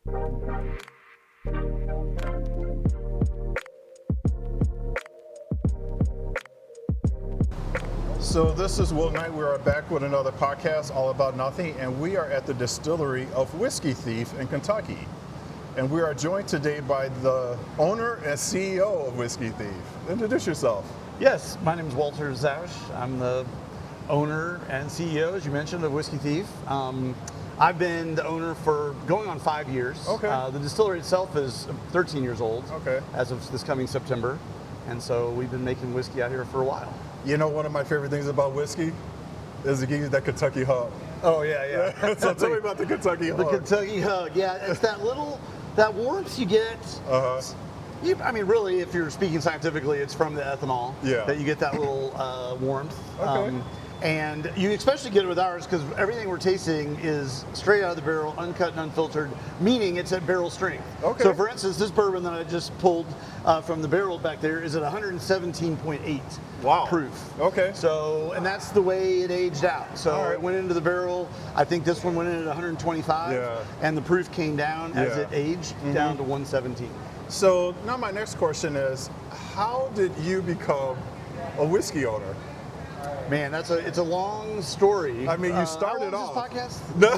So this is Will Knight. We are back with another podcast, All About Nothing, and we are at the distillery of Whiskey Thief in Kentucky. And we are joined today by the owner and CEO of Whiskey Thief. Introduce yourself. Yes, my name is Walter Zausch. I'm the owner and CEO, as you mentioned, of Whiskey Thief. I've been the owner for going on 5 years. Okay. The distillery itself is 13 years old. Okay. As of this coming September. And so we've been making whiskey out here for a while. You know, one of my favorite things about whiskey is it gives you that Kentucky hug. Oh, yeah. So tell me about the Kentucky hug. The Kentucky hug, yeah. It's that warmth you get. Uh-huh. I mean, really, if you're speaking scientifically, it's from the ethanol that you get that little warmth. Okay. And you especially get it with ours because everything we're tasting is straight out of the barrel, uncut and unfiltered, meaning it's at barrel strength. Okay. So, for instance, this bourbon that I just pulled from the barrel back there is at 117.8 proof. Okay. So, and that's the way it aged out. So it went into the barrel. I think this one went in at 125, and the proof came down as it aged down to 117. So now my next question is, how did you become a whiskey owner? Man, it's a long story. I mean, you started off. off. This podcast? No,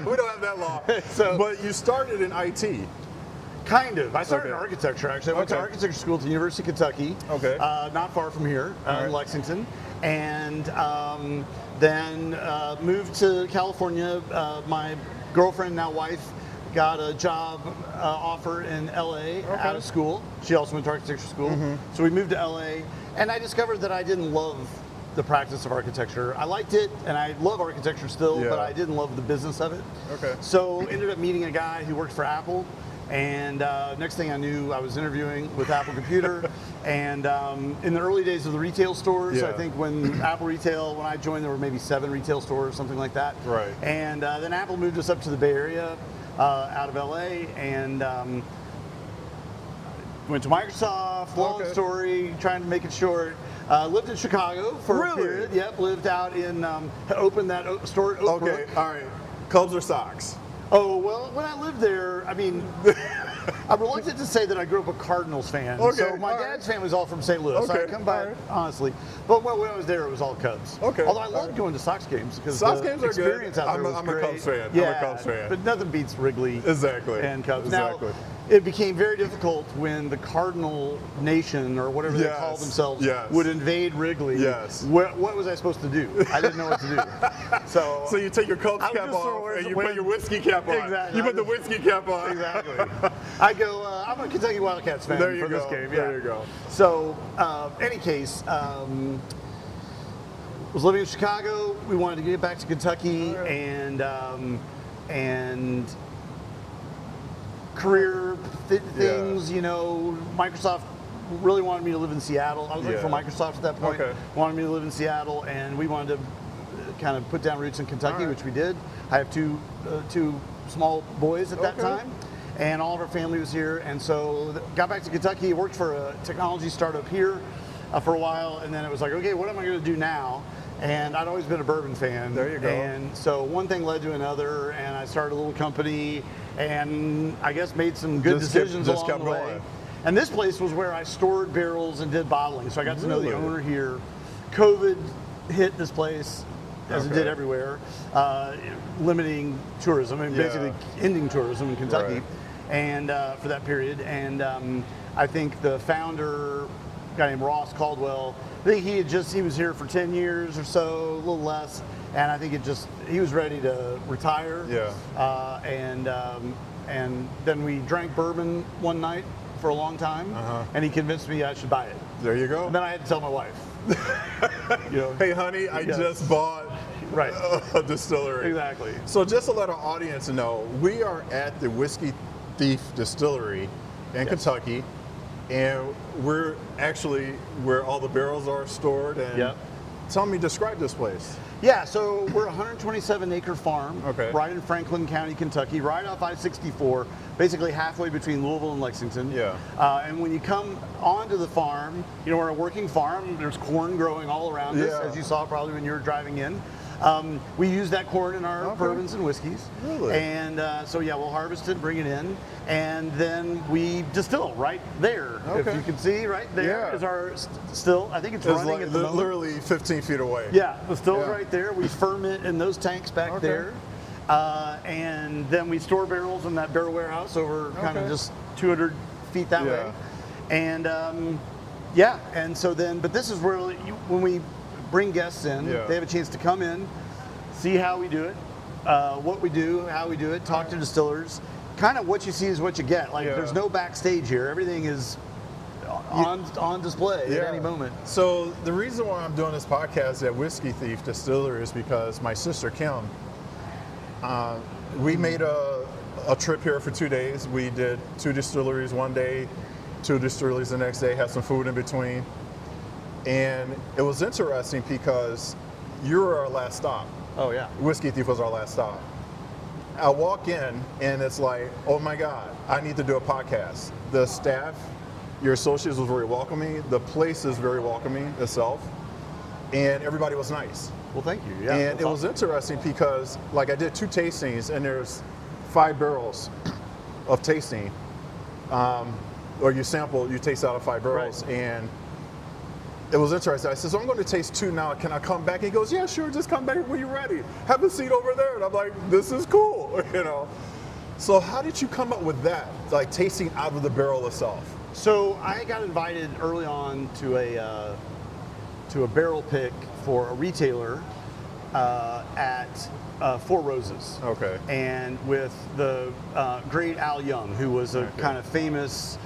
we don't have that long. So, but you started in IT. Kind of. I started in architecture, actually. I went to architecture school at the University of Kentucky. Okay. Not far from here, in Lexington. And then moved to California. My girlfriend, now wife, got a job offer in LA out of school. She also went to architecture school. So we moved to LA, and I discovered that I didn't love the practice of architecture. I liked it, and I love architecture still, but I didn't love the business of it. Okay. So ended up meeting a guy who worked for Apple, and next thing I knew, I was interviewing with Apple Computer, and in the early days of the retail stores, I think when Apple Retail, when I joined, there were maybe 7 retail stores, something like that. Right. And then Apple moved us up to the Bay Area, out of LA, and went to Microsoft. Long story, trying to make it short. Lived in Chicago for a period. Yep, lived out in, opened that store at Oak Brook. All right. Cubs or Sox? Oh, well, when I lived there, I mean, I'm reluctant to say that I grew up a Cardinals fan. So my dad's family's all from St. Louis. So I come by, honestly. But when I was there, it was all Cubs. Although I loved going to Sox games because Sox the games are experience good. out there was I'm great. a Cubs fan. Yeah, I'm a Cubs fan. But nothing beats Wrigley and Cubs. Exactly. Now, it became very difficult when the Cardinal Nation, or whatever they call themselves, would invade Wrigley. What was I supposed to do? I didn't know what to do. So you take your Cubs cap off and you put your whiskey cap on. Exactly. You put the whiskey cap on. Exactly. I go, I'm a Kentucky Wildcats fan for this game. There you go. So, any case, was living in Chicago. We wanted to get back to Kentucky, and career things, you know, Microsoft really wanted me to live in Seattle. I was working for Microsoft at that point. Wanted me to live in Seattle, and we wanted to kind of put down roots in Kentucky, which we did. I have two small boys at that time, and all of our family was here. And so got back to Kentucky, worked for a technology startup here for a while, and then it was like, okay, what am I going to do now? And I'd always been a bourbon fan. There you go. And so one thing led to another, and I started a little company, and I guess made some good decisions along the way. And this place was where I stored barrels and did bottling. So I got to know the owner here. COVID hit this place, as it did everywhere, limiting tourism and basically ending tourism in Kentucky, and for that period. And I think the founder, a guy named Ross Caldwell, I think he was here for 10 years or so, a little less, and I think he was ready to retire. And then we drank bourbon one night for a long time, and he convinced me I should buy it. There you go. And then I had to tell my wife. Hey, honey, I just bought a distillery. Exactly. So just to let our audience know, we are at the Whiskey Thief Distillery in Kentucky, and we're actually where all the barrels are stored. And describe this place. Yeah, so we're a 127-acre farm right in Franklin County, Kentucky, right off I-64, basically halfway between Louisville and Lexington. And when you come onto the farm, you know, we're a working farm. There's corn growing all around us, as you saw probably when you were driving in. We use that corn in our bourbons and whiskeys. Really? And so yeah, we'll harvest it, bring it in, and then we distill right there. Okay. If you can see, right there is our still. I think it's running like at the moment. literally 15 feet away. Yeah, the still's right there. We ferment in those tanks back there. And then we store barrels in that barrel warehouse over kind of just 200 feet that way. And and so then, but this is where when we bring guests in, they have a chance to come in, see how we do it, what we do, how we do it, talk to distillers. Kind of what you see is what you get. Like there's no backstage here. Everything is on display at any moment. So the reason why I'm doing this podcast at Whiskey Thief Distillery is because my sister Kim, we made a trip here for 2 days. We did 2 distilleries one day, 2 distilleries the next day, had some food in between. And it was interesting because you were our last stop. Oh yeah. Whiskey Thief was our last stop. I walk in and it's like, oh my God, I need to do a podcast. The staff, your associates was very welcoming. The place is very welcoming itself. And everybody was nice. Well, thank you. Yeah. And it was interesting because like I did 2 tastings and there's 5 barrels of tasting. Or you taste out of 5 barrels. Right. And it was interesting. I said, so I'm going to taste 2 now. Can I come back? He goes, yeah, sure. Just come back when you're ready. Have a seat over there. And I'm like, this is cool, you know. So how did you come up with that, like tasting out of the barrel itself? So I got invited early on to a barrel pick for a retailer at Four Roses. Okay. And with the great Al Young, who was a kind of famous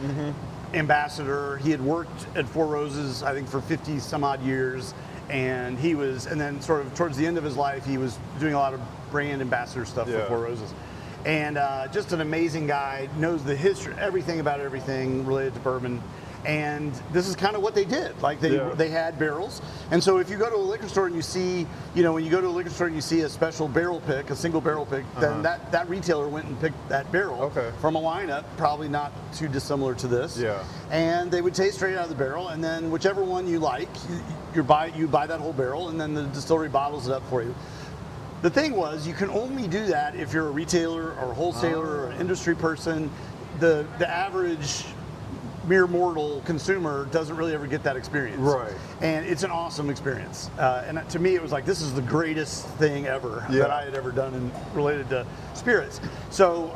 ambassador. He had worked at Four Roses, I think, for 50 some odd years. And then sort of towards the end of his life, he was doing a lot of brand ambassador stuff for Four Roses. And just an amazing guy, knows the history, everything about everything related to bourbon. And this is kind of what they did. Like they had barrels. And so if you go to a liquor store and you see, when you go to a liquor store and you see a special barrel pick, a single barrel pick, then that retailer went and picked that barrel from a lineup, probably not too dissimilar to this. Yeah. And they would taste straight out of the barrel, and then whichever one you like, you buy that whole barrel, and then the distillery bottles it up for you. The thing was, you can only do that if you're a retailer or a wholesaler or an industry person. The average mere mortal consumer doesn't really ever get that experience. Right. And it's an awesome experience. And to me, it was like, this is the greatest thing ever that I had ever done related to spirits. So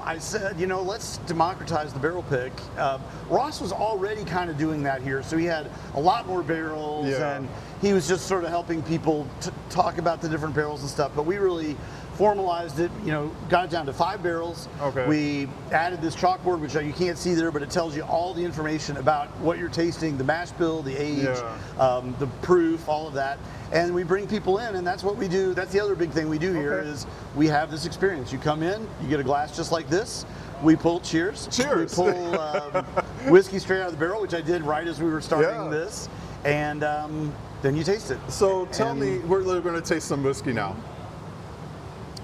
I said, let's democratize the barrel pick. Ross was already kind of doing that here, so he had a lot more barrels, and he was just sort of helping people talk about the different barrels and stuff. But we really formalized it, got it down to 5 barrels. Okay. We added this chalkboard, which you can't see there, but it tells you all the information about what you're tasting, the mash bill, the age, the proof, all of that. And we bring people in, and that's what we do. That's the other big thing we do here is we have this experience. You come in, you get a glass just like this. We pull, cheers. Cheers. We pull whiskey straight out of the barrel, which I did right as we were starting this. And then you taste it. So tell me, we're going to taste some whiskey now.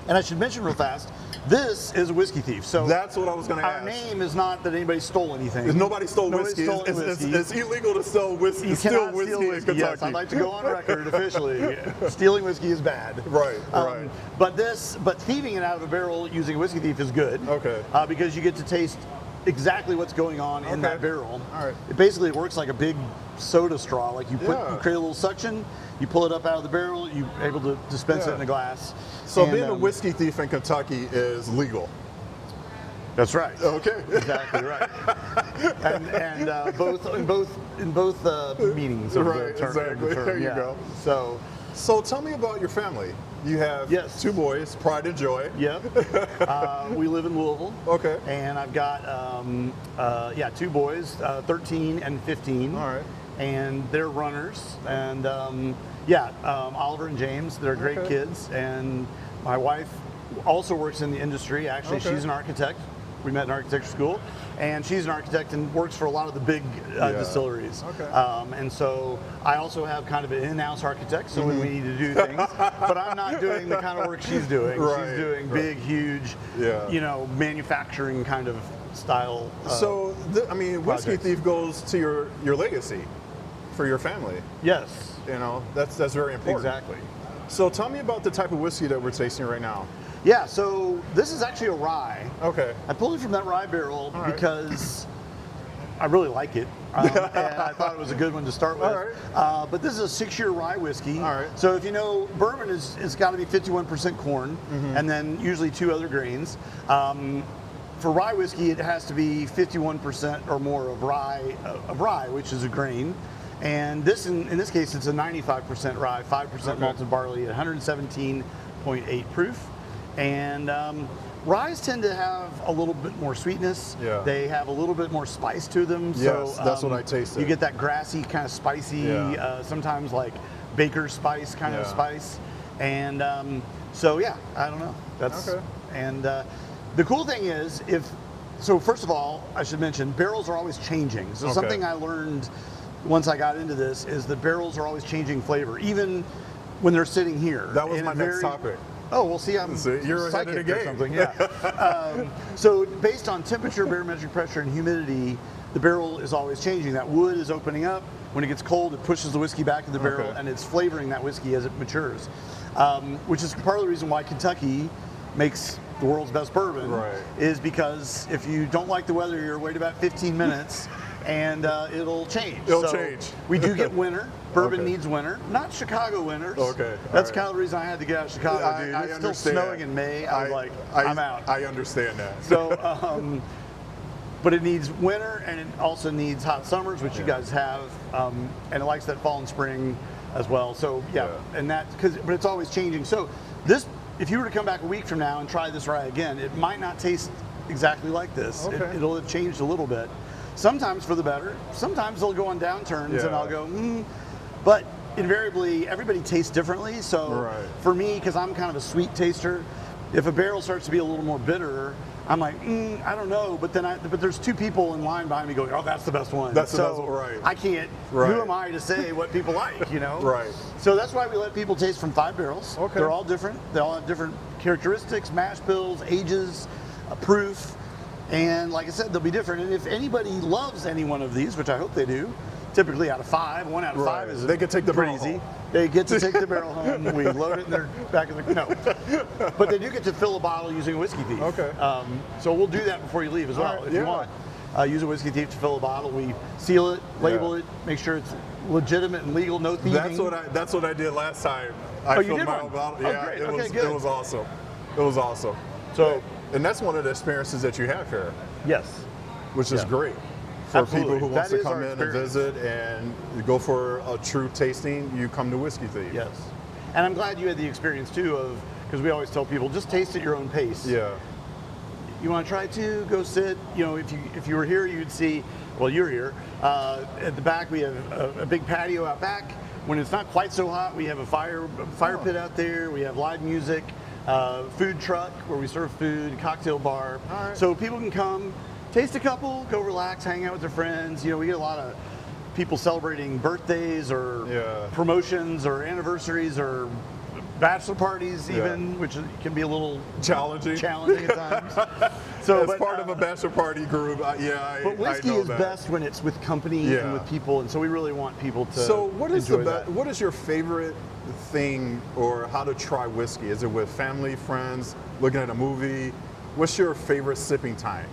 And I should mention real fast, this is a Whiskey Thief. So that's what I was going to ask. Our name is not that anybody stole anything. Nobody stole whiskey. It's illegal to sell whiskey. You cannot steal whiskey. In Kentucky. Yes, I'd like to go on record officially. Stealing whiskey is bad. Right. But thieving it out of a barrel using a Whiskey Thief is good. Okay. Because you get to taste exactly what's going on in that barrel. All right. It basically works like a big soda straw. Like you create a little suction, you pull it up out of the barrel, you're able to dispense it in a glass. So being a whiskey thief in Kentucky is legal. That's right. Okay. Exactly right. and in both meanings of the term. Exactly. There you go. So tell me about your family. You have 2 boys, pride and joy. Yep. We live in Louisville. Okay. And I've got 2 boys, 13 and 15. All right. And they're runners. And Oliver and James, they're great kids. And my wife also works in the industry. Actually, she's an architect. We met in architecture school. And she's an architect and works for a lot of the big distilleries. Okay. And so I also have kind of an in-house architect, so when we need to do things. But I'm not doing the kind of work she's doing. She's doing big, huge, manufacturing kind of style. So, Whiskey Thief goes to your legacy. for your family. Yes. You know, that's very important. Exactly. So tell me about the type of whiskey that we're tasting right now. Yeah, so this is actually a rye. Okay. I pulled it from that rye barrel All right. because I really like it. And I thought it was a good one to start with. All right. But this is a 6-year rye whiskey. All right. So if you know, bourbon it's got to be 51% corn, and then usually 2 other grains. For rye whiskey, it has to be 51% or more of rye, which is a grain. And this, in this case, it's a 95% rye, 5% malted barley at 117.8 proof. And ryes tend to have a little bit more sweetness. Yeah. They have a little bit more spice to them. Yes, so, that's what I tasted. You get that grassy, kind of spicy, sometimes like baker's spice kind of spice. And so, yeah, I don't know. That's okay. And the cool thing is, so first of all, I should mention, barrels are always changing. So something I learned once I got into this is that barrels are always changing flavor, even when they're sitting here. That was my next topic. Oh, well, see, I'm you're ahead of the game. or something. Yeah. So based on temperature, barometric pressure, and humidity, the barrel is always changing. That wood is opening up. When it gets cold, it pushes the whiskey back in the barrel, and it's flavoring that whiskey as it matures, which is part of the reason why Kentucky makes the world's best bourbon, is because if you don't like the weather here, wait about 15 minutes and it'll change. It'll change. We do get winter. Bourbon needs winter. Not Chicago winters. Okay. That's kind of the reason I had to get out of Chicago, dude. It's still snowing in May. I was like, I'm out. I understand that. So, but it needs winter, and it also needs hot summers, which you guys have, and it likes that fall and spring as well. So and that but it's always changing. So this, if you were to come back a week from now and try this rye again, it might not taste exactly like this. It'll have changed a little bit. Sometimes for the better. Sometimes they'll go on downturns, and I'll go, But invariably, everybody tastes differently. So for me, because I'm kind of a sweet taster, if a barrel starts to be a little more bitter, I'm like, I don't know. But then, but there's 2 people in line behind me going, oh, that's the best one. That's the best one, right. I can't. Who am I to say what people like? You know. Right. So that's why we let people taste from 5 barrels. Okay. They're all different. They all have different characteristics, mash bills, ages, proof. And like I said, they'll be different. And if anybody loves any one of these, which I hope they do, typically out of 5, 1 out of 5 is they can take the pretty barrel easy. home. They get to take the barrel home. We load it in their back of the but they do get to fill a bottle using a Whiskey Thief. Okay. So we'll do that before you leave as well, if you want. Use a Whiskey Thief to fill a bottle. We seal it, label it, make sure it's legitimate and legal, no thieving. That's what I did last time. I filled my own bottle. Oh, great. It was awesome. It was awesome. So, and that's one of the experiences that you have here. Yes. Which is great for Absolutely. people who want to come in and visit and go for a true tasting. You come to Whiskey Thief. Yes. And I'm glad you had the experience too because we always tell people, just taste at your own pace. Yeah. You want to try to go sit. You know, if you were here, you'd see. Well, you're here. At the back, we have a big patio out back. When it's not quite so hot, we have a fire pit out there. We have live music, food truck where we serve food, cocktail bar. All right. So people can come, taste a couple, go relax, hang out with their friends. You know, we get a lot of people celebrating birthdays or promotions or anniversaries or bachelor parties even, which can be a little challenging at times. So as part of a bachelor party group, but whiskey is best when it's with company and with people, and so we really want people to. So what is enjoy that. What is your favorite thing or how to try whiskey? Is it with family, friends, looking at a movie? What's your favorite sipping time?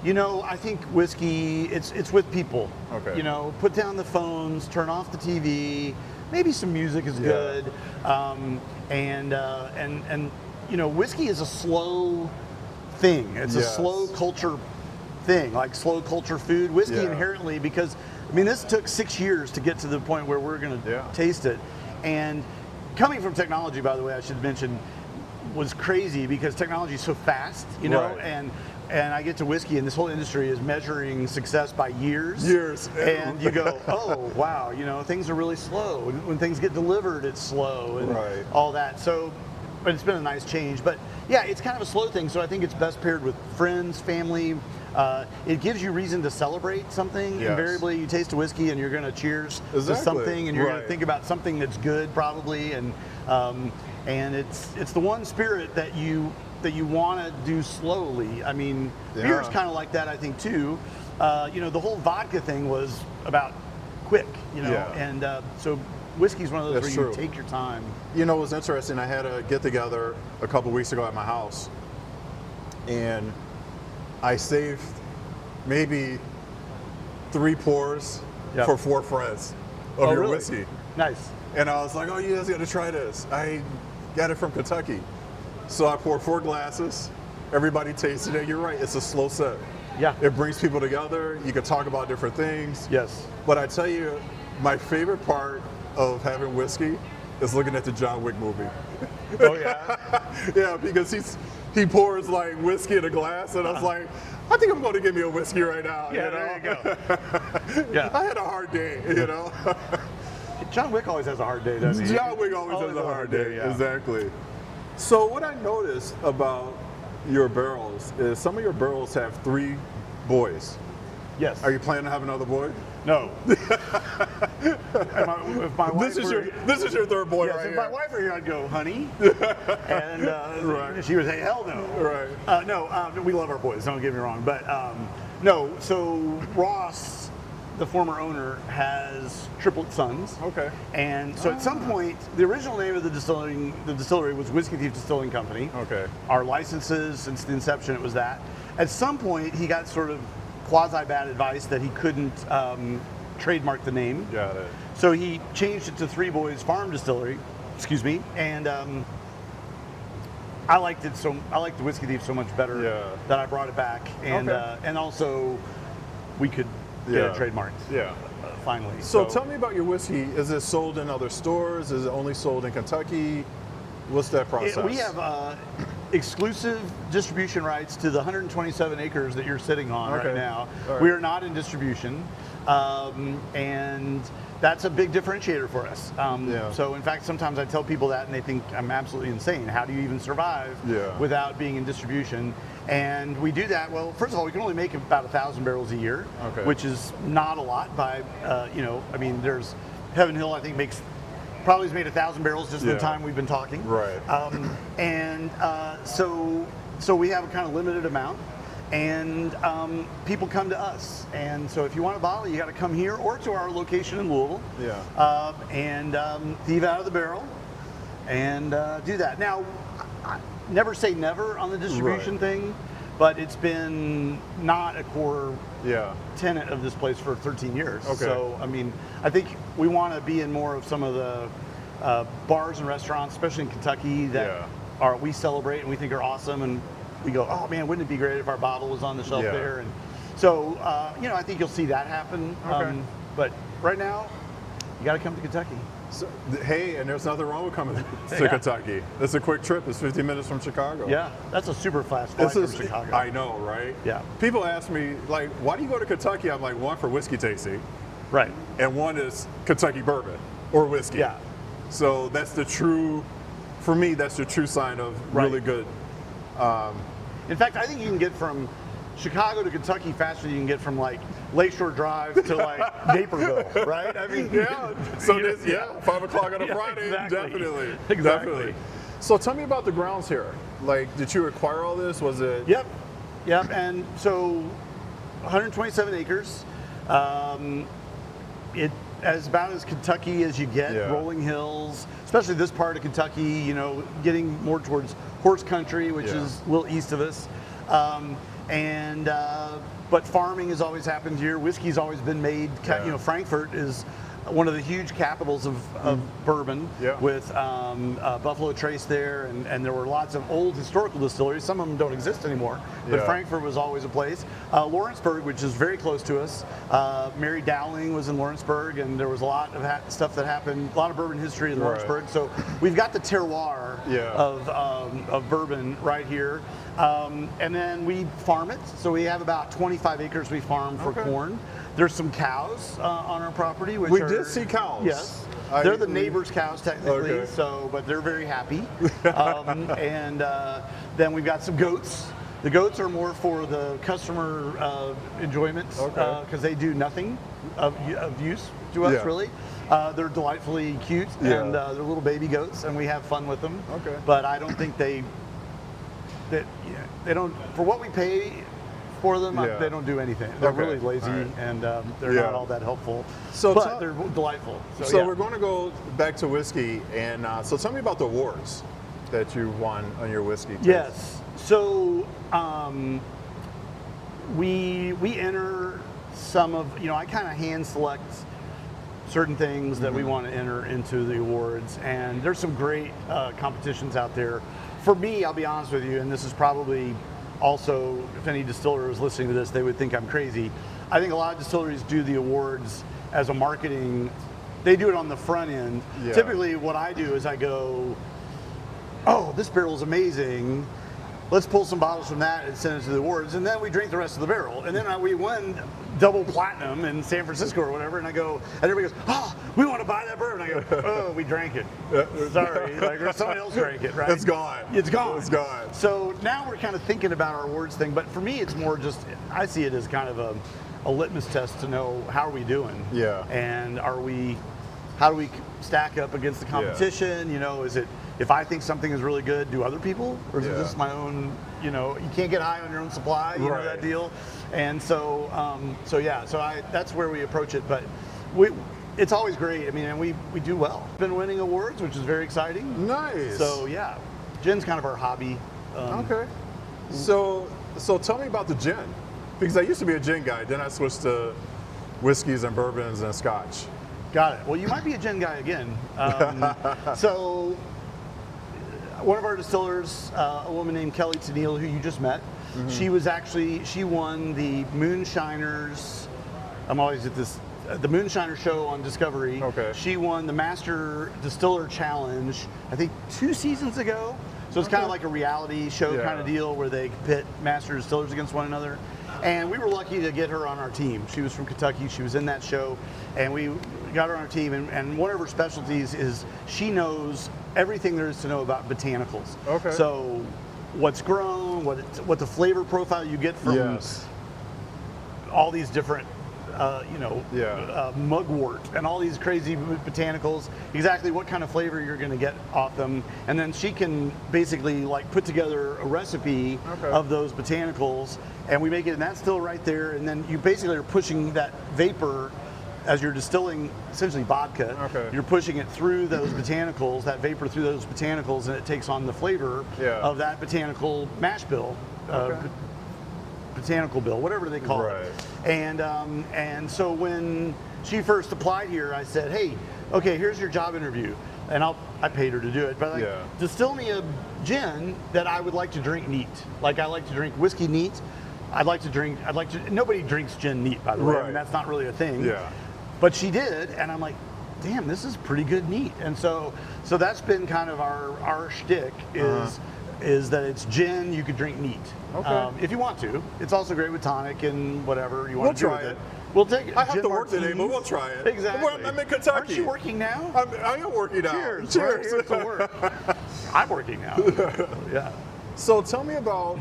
You know, I think whiskey, it's with people. Okay. You know, put down the phones, turn off the TV. Maybe some music is good, and you know, whiskey is a slow thing. It's a slow culture thing, like slow culture food. Whiskey inherently, because I mean, this took 6 years to get to the point where we're going to taste it. And coming from technology, by the way, I should mention, was crazy because technology is so fast, you know, and I get to whiskey, and this whole industry is measuring success by years. And you go, oh, wow, you know, things are really slow. When things get delivered, it's slow and all that. So, but it's been a nice change. But yeah, it's kind of a slow thing. So I think it's best paired with friends, family. It gives you reason to celebrate something. Invariably, you taste a whiskey and you're going to cheers to something, and you're going to think about something that's good, probably. And it's the one spirit that you want to do slowly. I mean, beer's kind of like that, I think, too. You know, the whole vodka thing was about quick, you know. Yeah. And so whiskey's one of those That's where true. you take your time. You know, it was interesting. I had a get together a couple weeks ago at my house, and I saved maybe 3 pours Yep. for 4 friends of your really? whiskey. Nice. And I was like, oh, you guys got to try this. I got it from Kentucky. So I poured 4 glasses. Everybody tasted it. You're right. It's a slow sip. Yeah. It brings people together. You can talk about different things. Yes. But I tell you, my favorite part of having whiskey is looking at the John Wick movie. Oh yeah. Yeah, because he pours like whiskey in a glass, and I was like, I think I'm going to give me a whiskey right now. Yeah, you know? there you go. Yeah. I had a hard day, you know. John Wick always has a hard day, doesn't he? John Wick always has a hard day. yeah. Exactly. So what I noticed about your barrels is some of your barrels have 3 boys. Yes. Are you planning to have another boy? No. If my wife This is were- your 3rd boy Yes, right if here. my wife were here, I'd go, honey. And Right. she would say, hell no. Right. No, we love our boys, don't get me wrong. But no, so Ross, the former owner, has triplet sons. Okay. And so at some point, the original name of the distillery was Whiskey Thief Distilling Company. Okay. Our licenses, since the inception, it was that. At some point, he got sort of quasi-bad advice that he couldn't trademark the name. Got it. So he changed it to Three Boys Farm Distillery, excuse me, and I liked it I liked the Whiskey Thief so much better that I brought it back, and Okay. and also we could get it trademarked. Yeah. Finally. So tell me about your whiskey. Is it sold in other stores? Is it only sold in Kentucky? What's that process? We have exclusive distribution rights to the 127 acres that you're sitting on Okay. right now. All right. We are not in distribution, and that's a big differentiator for us. Yeah. So in fact, sometimes I tell people that and they think I'm absolutely insane. How do you even survive without being in distribution? And we do that, well, first of all, we can only make about 1,000 barrels a year, which is not a lot by, I mean, there's Heaven Hill, I think, probably has made 1,000 barrels just in the time we've been talking. Right. So we have a kind of limited amount, and people come to us. And so if you want a bottle, you got to come here or to our location in Louisville. Yeah. And thieve out of the barrel and do that. Now, I never say never on the distribution thing, but it's been not a core tenet of this place for 13 years. Okay. So, I mean, I think we want to be in more of some of the bars and restaurants, especially in Kentucky, that we celebrate and we think are awesome. And we go, oh man, wouldn't it be great if our bottle was on the shelf there? And so, I think you'll see that happen. Okay. But right now, you got to come to Kentucky. So, hey, and there's nothing wrong with coming to Kentucky. It's a quick trip. It's 15 minutes from Chicago. Yeah, that's a super fast flight from Chicago. I know, right? Yeah. People ask me, like, why do you go to Kentucky? I'm like, one, for whiskey tasting. Right. And one is Kentucky bourbon or whiskey. Yeah. So that's for me, that's the true sign of really good. In fact, I think you can get from Chicago to Kentucky faster than you can get from like Lakeshore Drive to like Naperville, right? I mean, So 5 o'clock on a Friday, exactly. Definitely. So tell me about the grounds here. Like, did you acquire all this? Was it? Yep. And so 127 acres. It as about as Kentucky as you get, rolling hills, especially this part of Kentucky, getting more towards horse country, which is a little east of us. But farming has always happened here. Whiskey's always been made. Frankfurt is one of the huge capitals of bourbon with Buffalo Trace there, and there were lots of old historical distilleries. Some of them don't exist anymore, but Frankfurt was always a place. Lawrenceburg, which is very close to us, Mary Dowling was in Lawrenceburg, and there was a lot of stuff that happened, a lot of bourbon history in Lawrenceburg. So we've got the terroir of bourbon right here. And then we farm it. So we have about 25 acres we farm for corn. There's some cows on our property. We did see cows. Yes. They're the neighbor's cows technically, but they're very happy. And then we've got some goats. The goats are more for the customer enjoyment because they do nothing of use to us really. They're delightfully cute and they're little baby goats, and we have fun with them. But I don't think they don't, for what we pay for them. Yeah. They don't do anything. They're Okay. really lazy, All right. and they're Yeah. not all that helpful. So but they're delightful. So yeah. we're going to go back to whiskey, and so tell me about the awards that you won on your whiskey taste. Yes. So we enter some of, I kind of hand select certain things that we want to enter into the awards, and there's some great competitions out there. For me, I'll be honest with you, and this is probably also, if any distiller is listening to this, they would think I'm crazy. I think a lot of distilleries do the awards as a marketing, they do it on the front end. Yeah. Typically what I do is I go, oh, this barrel is amazing. Let's pull some bottles from that and send it to the awards, and then we drink the rest of the barrel. And then we win double platinum in San Francisco or whatever, and I go, and everybody goes, oh, we want to buy that bourbon. I go, oh, we drank it. Sorry, or somebody else drank it, right? It's gone. It's gone. It's gone. So now we're kind of thinking about our awards thing, but for me, it's more just, I see it as kind of a litmus test to know how are we doing. Yeah. And how do we stack up against the competition? Is it, if I think something is really good, do other people? Or is it just my own, you can't get high on your own supply, you know that deal? And so, that's where we approach it. But it's always great. I mean, and we do well. Been winning awards, which is very exciting. Nice. So yeah, gin's kind of our hobby. Okay. So tell me about the gin, because I used to be a gin guy. Then I switched to whiskeys and bourbons and scotch. Got it. Well, you might be a gin guy again. So one of our distillers, a woman named Kelly Tennille, who you just met, she won the Moonshiners. I'm always at the Moonshiner show on Discovery. Okay. She won the Master Distiller Challenge, I think 2 seasons ago. So it's kind of like a reality show kind of deal where they pit master distillers against one another. And we were lucky to get her on our team. She was from Kentucky. She was in that show, and we got her on our team. And one of her specialties is she knows everything there is to know about botanicals. Okay. So what's grown, what the flavor profile you get from all these different, mugwort and all these crazy botanicals, exactly what kind of flavor you're going to get off them. And then she can basically put together a recipe of those botanicals, and we make it, and that's still right there. And then you basically are pushing that vapor as you're distilling essentially vodka. You're pushing it through those botanicals, that vapor through those botanicals, and it takes on the flavor of that botanical mash bill. Botanical bill, whatever they call it. And so when she first applied here, I said, hey, okay, here's your job interview. And I paid her to do it, but distill me a gin that I would like to drink neat. Like I like to drink whiskey neat. Nobody drinks gin neat, by the way. I mean, that's not really a thing. Yeah. But she did, and I'm like, damn, this is pretty good neat. And so that's been kind of our shtick is that it's gin you could drink neat. If you want to. It's also great with tonic and whatever you want to do with it. We'll take it. I have to work today, but we'll try it. Exactly. I'm in Kentucky. Aren't you working now? I am working now. Cheers. Cheers. We're here to work. I'm working now. Yeah. So tell me about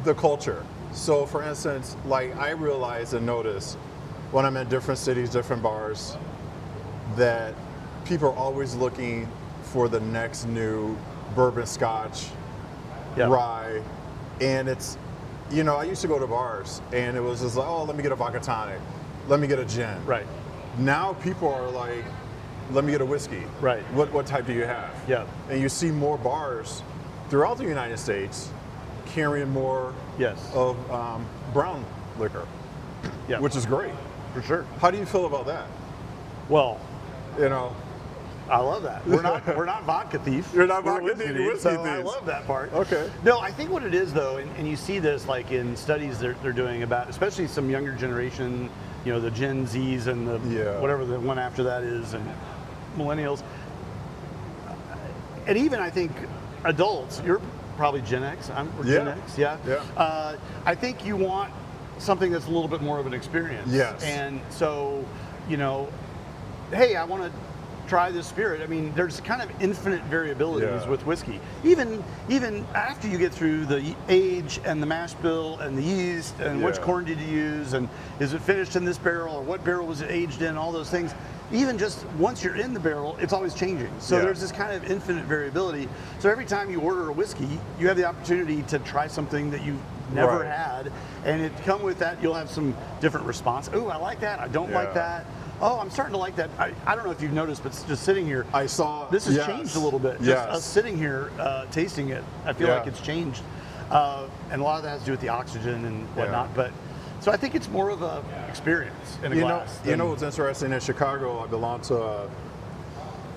the culture. So for instance, I realize and notice when I'm in different cities, different bars, that people are always looking for the next new bourbon, scotch, rye, and it's, I used to go to bars and it was just like, oh, let me get a vodka tonic, let me get a gin. Right. Now people are like, let me get a whiskey. Right. What type do you have? Yeah. And you see more bars throughout the United States carrying more of brown liquor, which is great. For sure. How do you feel about that? Well, I love that. We're not vodka thief. You're not We're vodka thief. Whiskey so thieves. I love that part. Okay. No, I think what it is though, and you see this in studies they're doing about, especially some younger generation, the Gen Zs and the whatever the one after that is, and millennials, and even I think adults. You're probably Gen X. We're Gen X. Yeah. I think you want something that's a little bit more of an experience. Yes. And so, hey, I want to try this spirit. I mean, there's kind of infinite variabilities Yeah. with whiskey. Even after you get through the age and the mash bill and the yeast and which Yeah. corn did you use and is it finished in this barrel or what barrel was it aged in, all those things. Even just once you're in the barrel, it's always changing. So Yeah. there's this kind of infinite variability. So every time you order a whiskey, you have the opportunity to try something that you've never Right. had. And it come with that, you'll have some different response. Oh, I like that. I don't like Yeah. that. Oh, I'm starting to like that. I don't know if you've noticed, but just sitting here, I saw this has yes. changed a little bit. Just Yes. us sitting here tasting it, I feel Yeah. like it's changed. And a lot of that has to do with the oxygen and whatnot. Yeah. But so I think it's more of a experience in a glass. You know what's interesting? In Chicago, I belong to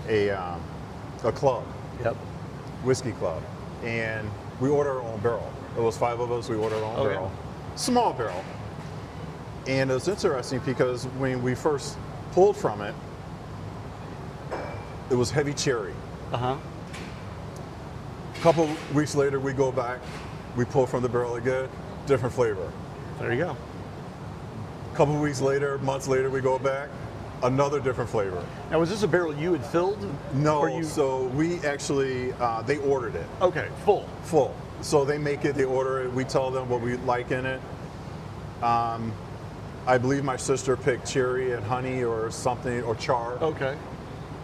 a club, Yep. whiskey club, and we order our own barrel. It was 5 of us. We ordered our own Okay. barrel, small barrel. And it was interesting because when we first pulled from it, it was heavy cherry. Uh-huh. A couple weeks later, we go back, we pull from the barrel again, different flavor. There you go. A couple weeks later, months later, we go back, another different flavor. Now, was this a barrel you had filled? No, Or you... so we actually, they ordered it Okay, full. full. So they make it, they order it, we tell them what we like in it. I believe my sister picked cherry and honey or something, or char Okay,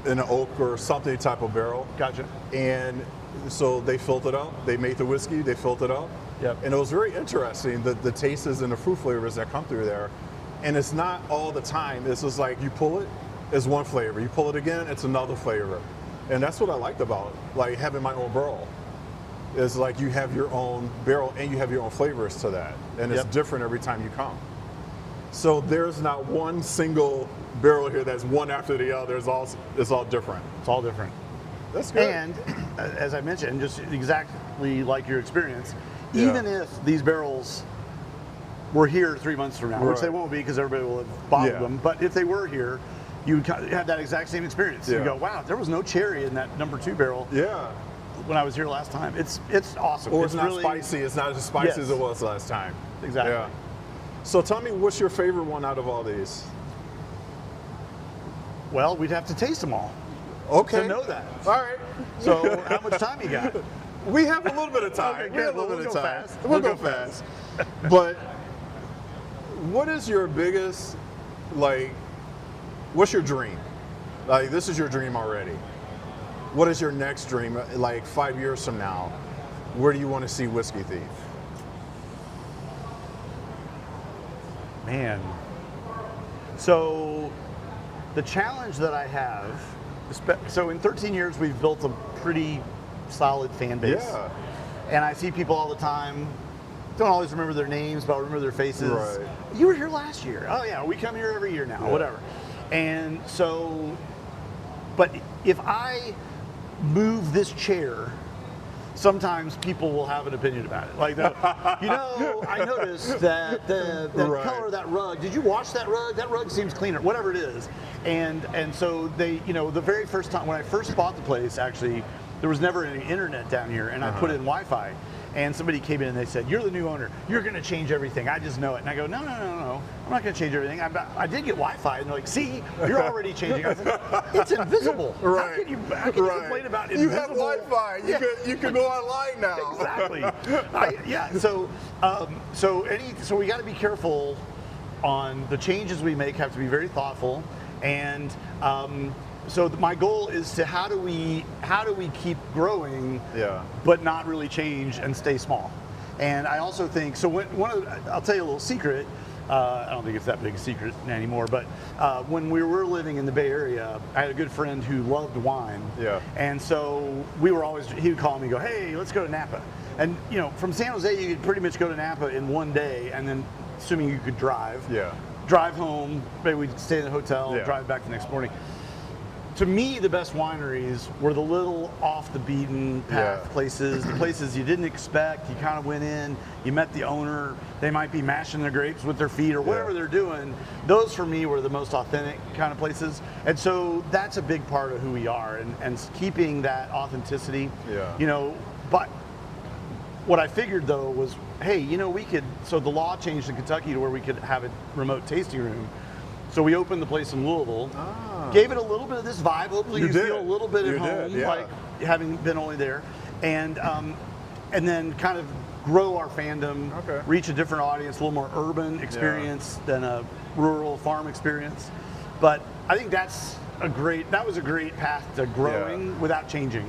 in an oak or something type of barrel. gotcha. And so they filled it up, they made the whiskey, they filled it up. Yep. And it was very interesting, the tastes and the fruit flavors that come through there. And it's not all the time, it's just like you pull it, it's one flavor. You pull it again, it's another flavor. And that's what I liked about like having my own barrel. It's like you have your own barrel and you have your own flavors to that. And it's Yep. different every time you come. So there's not one single barrel here that's one after the other. It's all different. It's all different. That's good. And as I mentioned, just exactly like your experience, Yeah. even if these barrels were here 3 months from now, which Right. they won't be because everybody will have bottled Yeah. them, but if they were here, you would have that exact same experience. You Yeah. go, wow, there was no cherry in that number 2 barrel Yeah. when I was here last time. It's awesome. Or it's not really spicy. It's not as spicy Yes. as it was last time. Exactly. Yeah. So tell me, what's your favorite one out of all these? Well, we'd have to taste them all Okay. to know that. All right. So how much time you got? We have a little bit of time. Okay, we have good. a little We'll bit of go time. fast. We'll go fast. But what is your biggest, like, what's your dream? Like, this is your dream already. What is your next dream? Like 5 years from now, where do you want to see Whiskey Thief? Man. So the challenge that I have, so in 13 years we've built a pretty solid fan base. Yeah. And I see people all the time, don't always remember their names, but I remember their faces. Right. You were here last year. Oh yeah, we come here every year now, Yeah. whatever. And so, but if I move this chair, sometimes people will have an opinion about it. Like, I noticed that the Right. color of that rug, did you wash that rug? That rug seems cleaner, whatever it is. And so they, the very first time, when I first bought the place, actually, there was never any internet down here, and I put in Wi-Fi. And somebody came in and they said, "You're the new owner. You're going to change everything. I just know it." And I go, "No. I'm not going to change everything. I did get Wi-Fi." And they're like, "See, you're already changing." I said, "It's invisible. Right. How can you complain about You invisible?" have Wi-Fi. You could go online now. Exactly. So we got to be careful on the changes we make. Have to be very thoughtful, and so my goal is to how do we keep growing, Yeah. but not really change and stay small. And I also think so. I'll tell you a little secret. I don't think it's that big a secret anymore, but when we were living in the Bay Area, I had a good friend who loved wine. Yeah. And so he would call me and go, "Hey, let's go to Napa." And from San Jose, you could pretty much go to Napa in one day, and then assuming you could drive. Yeah. Drive home, maybe we'd stay in the hotel, Yeah. drive back the next morning. To me, the best wineries were the little off the beaten path Yeah. places, the places you didn't expect. You kind of went in, you met the owner, they might be mashing their grapes with their feet or whatever Yeah. they're doing. Those for me were the most authentic kind of places. And so that's a big part of who we are and keeping that authenticity. Yeah. But what I figured though was, hey, so the law changed in Kentucky to where we could have a remote tasting room. So we opened the place in Louisville, gave it a little bit of this vibe. Hopefully you feel a little bit at home, like having been only there, and then kind of grow our fandom, reach a different audience, a little more urban experience than a rural farm experience. But I think that was a great path to growing without changing.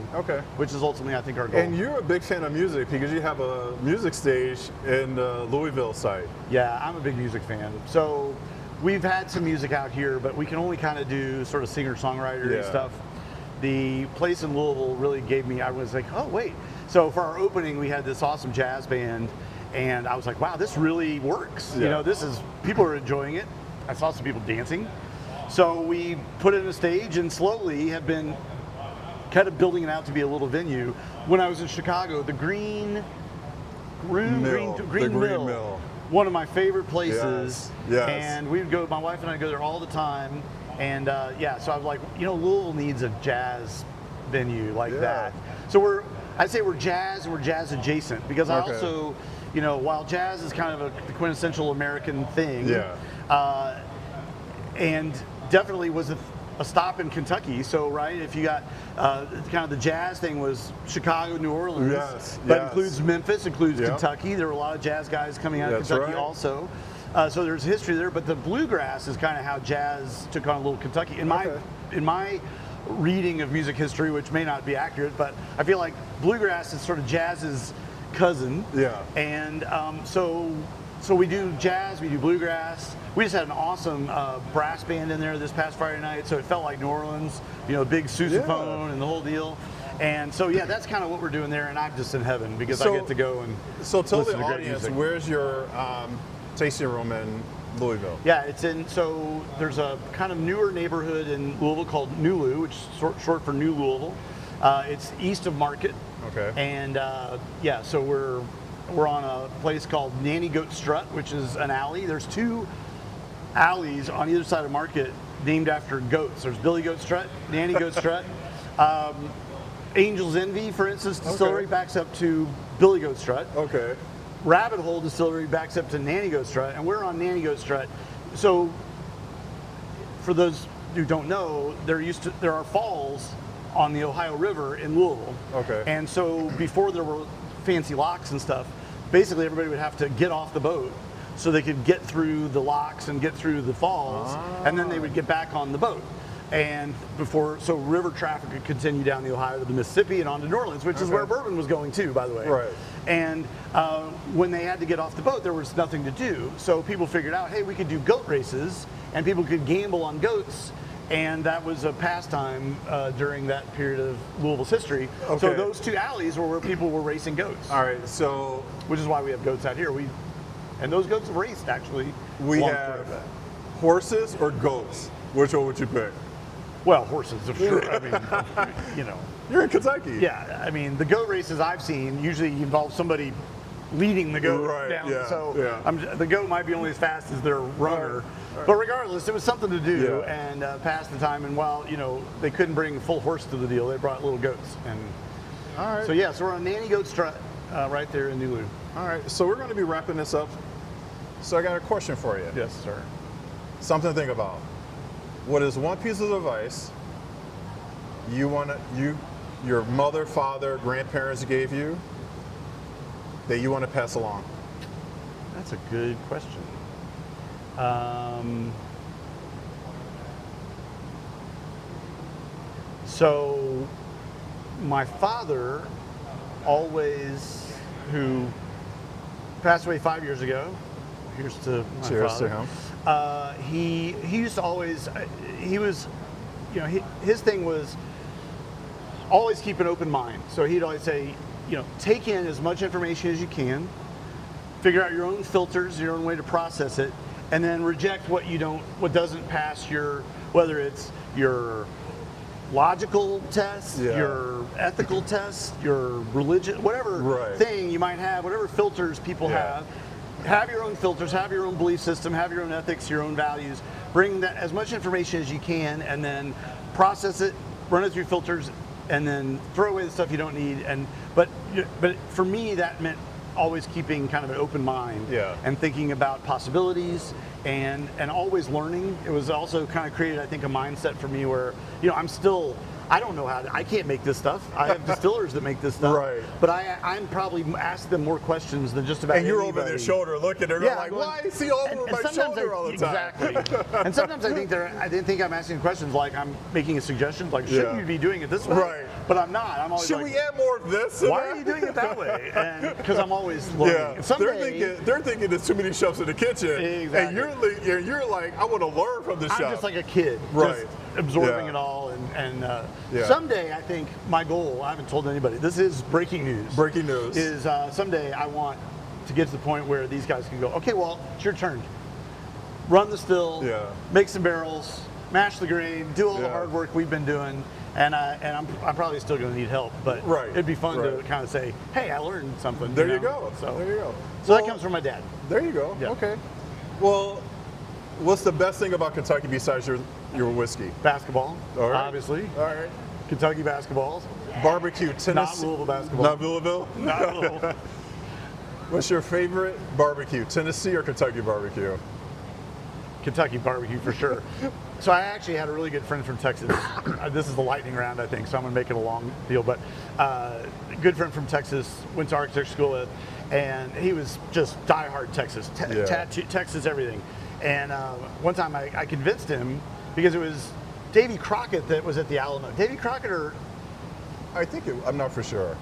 Which is ultimately, I think, our goal. And you're a big fan of music because you have a music stage in the Louisville site. Yeah, I'm a big music fan. So we've had some music out here, but we can only kind of do sort of singer-songwriter and stuff. The place in Louisville really gave me, I was like, oh, wait. So for our opening, we had this awesome jazz band, and I was like, wow, this really works. You know, people are enjoying it. I saw some people dancing. So we put it on a stage and slowly have been kind of building it out to be a little venue. When I was in Chicago, the Green Mill, one of my favorite places. And we would go, my wife and I go there all the time. And so I was like, Louisville needs a jazz venue like that. So I'd say we're jazz and we're jazz adjacent, because I also, while jazz is kind of the quintessential American thing, and definitely was a stop in Kentucky. So, if you got kind of the jazz thing was Chicago, New Orleans, but includes Memphis, includes Kentucky. There were a lot of jazz guys coming out of Kentucky also. So there's history there, but the bluegrass is kind of how jazz took on a little Kentucky. In my reading of music history, which may not be accurate, but I feel like bluegrass is sort of jazz's cousin. And so we do jazz, we do bluegrass. We just had an awesome brass band in there this past Friday night, so it felt like New Orleans, big sousaphone and the whole deal. And so, that's kind of what we're doing there, and I'm just in heaven because I get to go and So tell listen the to great audience, music. where's your tasting room in Louisville? Yeah, so there's a kind of newer neighborhood in Louisville called New Lou, which is short for New Louisville. It's east of Market. And so we're on a place called Nanny Goat Strut, which is an alley. There's 2 alleys on either side of Market named after goats. There's Billy Goat Strut, Nanny Goat Strut. Angel's Envy, for instance, distillery backs up to Billy Goat Strut. Rabbit Hole Distillery backs up to Nanny Goat Strut, and we're on Nanny Goat Strut. So, for those who don't know, there are falls on the Ohio River in Louisville. And so before there were fancy locks and stuff, basically everybody would have to get off the boat so they could get through the locks and get through the falls, and then they would get back on the boat. And so river traffic could continue down the Ohio to the Mississippi and on to New Orleans, which is where bourbon was going too, by the way. And when they had to get off the boat, there was nothing to do. So people figured out, hey, we could do goat races, and people could gamble on goats. And that was a pastime during that period of Louisville's history. So those 2 alleys were where people were racing goats. Which is why we have goats out here. And those goats have raced, actually. We have horses or goats? Which one would you pick? Well, horses, for sure. I mean, You're in Kentucky. Yeah, I mean, the goat races I've seen usually involve somebody leading the goat down. The goat might be only as fast as their runner. But regardless, it was something to do and pass the time. And while, they couldn't bring a full horse to the deal, they brought little goats. And so we're on Nanny Goat Strut right there in New Lou. All right, so we're going to be wrapping this up. So I got a question for you. Yes, sir. Something to think about. What is one piece of advice your mother, father, grandparents gave you that you want to pass along? That's a good question. So my father who passed away 5 years ago. Here's to my Cheers father. to him. He used to always, his thing was always keep an open mind. So he'd always say, take in as much information as you can, figure out your own filters, your own way to process it, and then reject what doesn't pass whether it's your logical test, your ethical test, your religion, whatever thing you might have, whatever filters people have. Have your own filters, have your own belief system, have your own ethics, your own values. Bring that as much information as you can, and then process it, run it through filters, and then throw away the stuff you don't need. But for me, that meant always keeping kind of an open mind Yeah. and thinking about possibilities and always learning. It was also kind of created, I think, a mindset for me where, I don't know I can't make this stuff. I have distillers that make this stuff. Right. But I'm probably ask them more questions than just about And you're anybody. over their shoulder looking, they're like, why is he over my shoulder all the time? Exactly. And sometimes I didn't think I'm asking questions like I'm making a suggestion, like, shouldn't you be doing it this way? Right. But I'm not. I'm always Should like, we add more of this? why are you doing it that way? And because I'm always learning. Yeah, And someday, they're thinking there's too many chefs in the kitchen, Exactly. and you're like, I want to learn from the chef. I'm just like a kid, Right. just absorbing Yeah. it all. And Yeah. someday, I think my goal, I haven't told anybody, this is breaking news. Breaking news. Is someday I want to get to the point where these guys can go, okay, well, it's your turn. Run the still, Yeah. make some barrels, mash the grain, do all the Yeah. hard work we've been doing. And I'm probably still going to need help, but Right. it'd be fun to Right. kind of say, hey, I learned something. There you you know? go. So There you go. So Well, that comes from my dad. There you go. Yeah. Okay. Well, what's the best thing about Kentucky besides your whiskey? Basketball, All right. obviously. All right. Kentucky basketball. Barbecue, Tennessee. Not Louisville basketball. Not Louisville? Not Louisville. What's your favorite barbecue, Tennessee or Kentucky barbecue? Kentucky barbecue for sure. So I actually had a really good friend from Texas. This is the lightning round, I think, so I'm going to make it a long deal. But a good friend from Texas, went to architecture school with, and he was just diehard Texas, tattoo, Texas everything. And one time I convinced him, because it was Davy Crockett that was at the Alamo. Davy Crockett or I'm not for sure.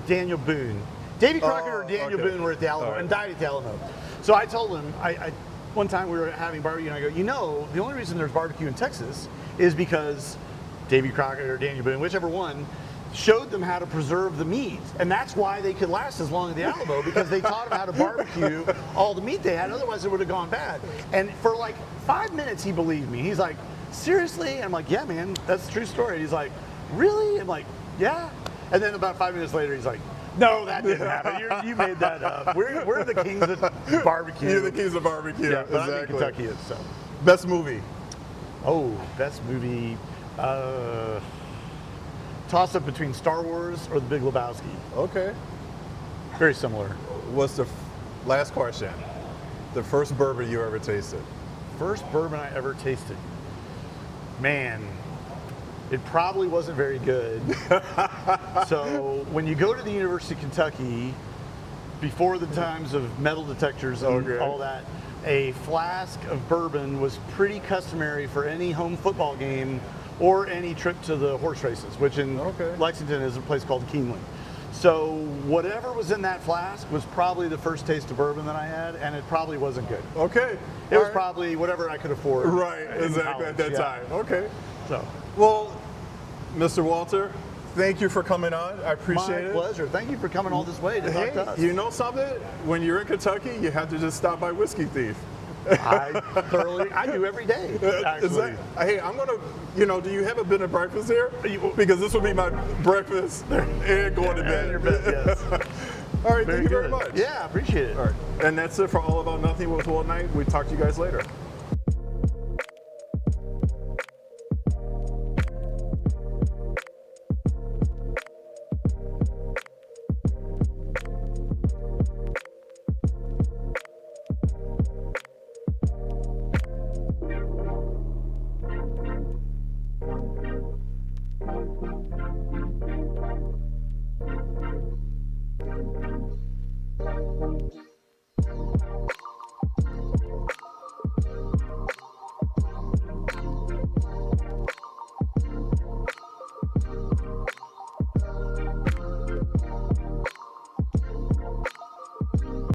Daniel Boone. Davy Crockett or Daniel Boone were at the Alamo and died at the Alamo. So I told him, one time we were having barbecue, and I go, the only reason there's barbecue in Texas is because Davy Crockett or Daniel Boone, whichever one, showed them how to preserve the meat. And that's why they could last as long at the Alamo, because they taught them how to barbecue all the meat they had, otherwise it would have gone bad. And for like 5 minutes, he believed me. He's like, seriously? And I'm like, yeah, man, that's a true story. And he's like, really? I'm like, yeah. And then about 5 minutes later, he's like, no, that didn't happen. You made that up. We're the kings of barbecue. You're the kings of barbecue. Yeah, but exactly. I think Kentucky is, so. Best movie? Oh, best movie. Toss up between Star Wars or The Big Lebowski. Okay. Very similar. What's the last question? The first bourbon you ever tasted? First bourbon I ever tasted. Man, it probably wasn't very good. So when you go to the University of Kentucky, before the times of metal detectors and all that, a flask of bourbon was pretty customary for any home football game or any trip to the horse races, which in Lexington is a place called Keeneland. So whatever was in that flask was probably the first taste of bourbon that I had, and it probably wasn't good. Okay. It was probably whatever I could afford. Right, exactly, at that time. Okay. So, well, Mr. Walter, thank you for coming on. I appreciate it. My pleasure. Thank you for coming all this way to talk to us. You know something? When you're in Kentucky, you have to just stop by Whiskey Thief. I do every day, actually. Hey, I'm gonna, do you have a bed and breakfast here? Because this will be my breakfast and going to bed. Your bed, yes. All right, thank you very much. Yeah, appreciate it. All right, and that's it for All About Nothing with Will Knight. We talk to you guys later.